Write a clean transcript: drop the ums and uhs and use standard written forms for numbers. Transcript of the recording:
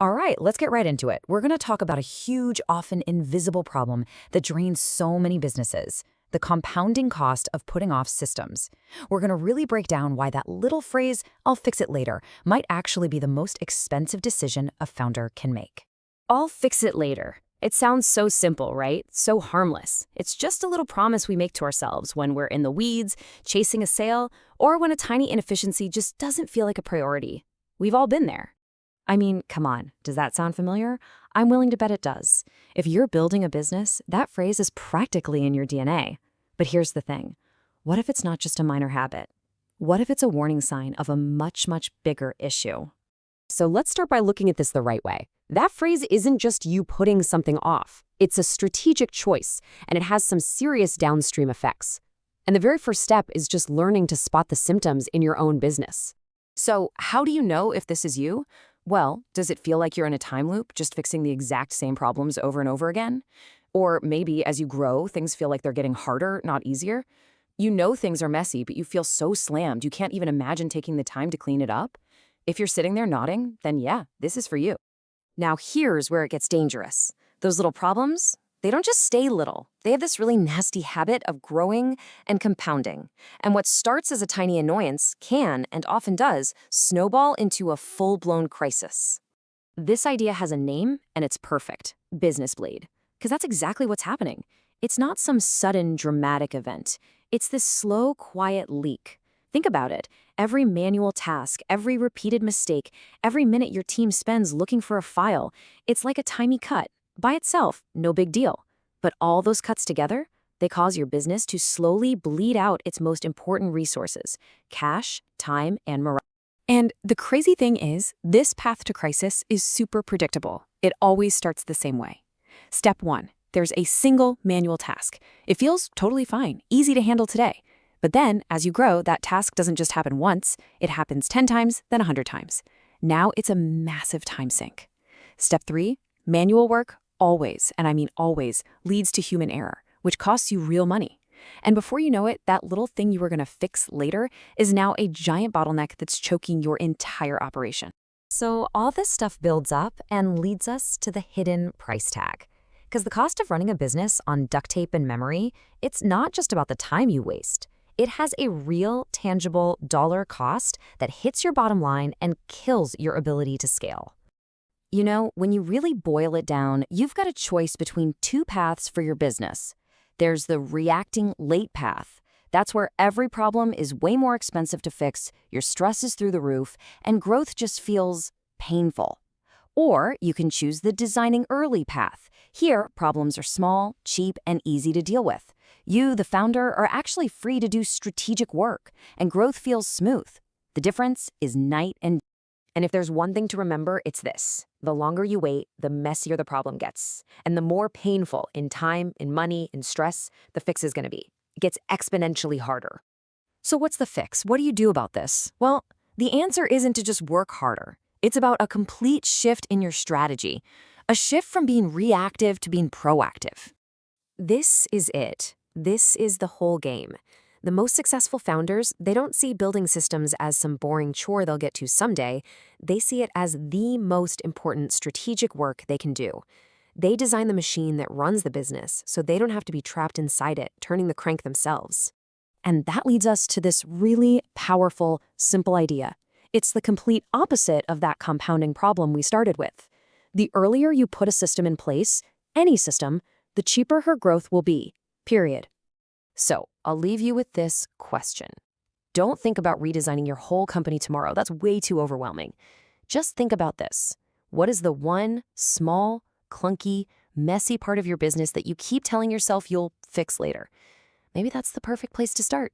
All right, let's get right into it. We're going to talk about a huge, often invisible problem that drains so many businesses: the compounding cost of putting off systems. We're going to really break down why that little phrase, "I'll fix it later," might actually be the most expensive decision a founder can make. I'll fix it later. It sounds so simple, right? So harmless. It's just a little promise we make to ourselves when we're in the weeds, chasing a sale, or when a tiny inefficiency just doesn't feel like a priority. We've all been there. I mean, come on, does that sound familiar? I'm willing to bet it does. If you're building a business, that phrase is practically in your DNA. But here's the thing. What if it's not just a minor habit? What if it's a warning sign of a much, much bigger issue? So let's start by looking at this the right way. That phrase isn't just you putting something off. It's a strategic choice, and it has some serious downstream effects. And the very first step is just learning to spot the symptoms in your own business. So how do you know if this is you? Well, does it feel like you're in a time loop, just fixing the exact same problems over and over again? Or maybe as you grow, things feel like they're getting harder, not easier? You know things are messy, but you feel so slammed you can't even imagine taking the time to clean it up? If you're sitting there nodding, then yeah, this is for you. Now here's where it gets dangerous. Those little problems, they don't just stay little. They have this really nasty habit of growing and compounding. And what starts as a tiny annoyance can, and often does, snowball into a full-blown crisis. This idea has a name, and it's perfect: business bleed. Because that's exactly what's happening. It's not some sudden, dramatic event. It's this slow, quiet leak. Think about it. Every manual task, every repeated mistake, every minute your team spends looking for a file, it's like a tiny cut. By itself, no big deal. But all those cuts together, they cause your business to slowly bleed out its most important resources: cash, time, and morale. And the crazy thing is, this path to crisis is super predictable. It always starts the same way. Step 1, there's a single manual task. It feels totally fine, easy to handle today. But then, as you grow, that task doesn't just happen once, it happens 10 times, then 100 times. Now it's a massive time sink. Step 3, manual work always, and I mean always, leads to human error, which costs you real money. And before you know it, that little thing you were going to fix later is now a giant bottleneck that's choking your entire operation. So all this stuff builds up and leads us to the hidden price tag. Because the cost of running a business on duct tape and memory, it's not just about the time you waste. It has a real, tangible dollar cost that hits your bottom line and kills your ability to scale. You know, when you really boil it down, you've got a choice between two paths for your business. There's the reacting late path. That's where every problem is way more expensive to fix, your stress is through the roof, and growth just feels painful. Or you can choose the designing early path. Here, problems are small, cheap, and easy to deal with. You, the founder, are actually free to do strategic work, and growth feels smooth. The difference is night and day. And if there's one thing to remember, it's this: the longer you wait, the messier the problem gets. And the more painful in time, in money, in stress, the fix is going to be. It gets exponentially harder. So what's the fix? What do you do about this? Well, the answer isn't to just work harder. It's about a complete shift in your strategy. A shift from being reactive to being proactive. This is it. This is the whole game. The most successful founders, they don't see building systems as some boring chore they'll get to someday. They see it as the most important strategic work they can do. They design the machine that runs the business so they don't have to be trapped inside it, turning the crank themselves. And that leads us to this really powerful, simple idea. It's the complete opposite of that compounding problem we started with. The earlier you put a system in place, any system, the cheaper her growth will be, period. So, I'll leave you with this question. Don't think about redesigning your whole company tomorrow. That's way too overwhelming. Just think about this. What is the one small, clunky, messy part of your business that you keep telling yourself you'll fix later? Maybe that's the perfect place to start.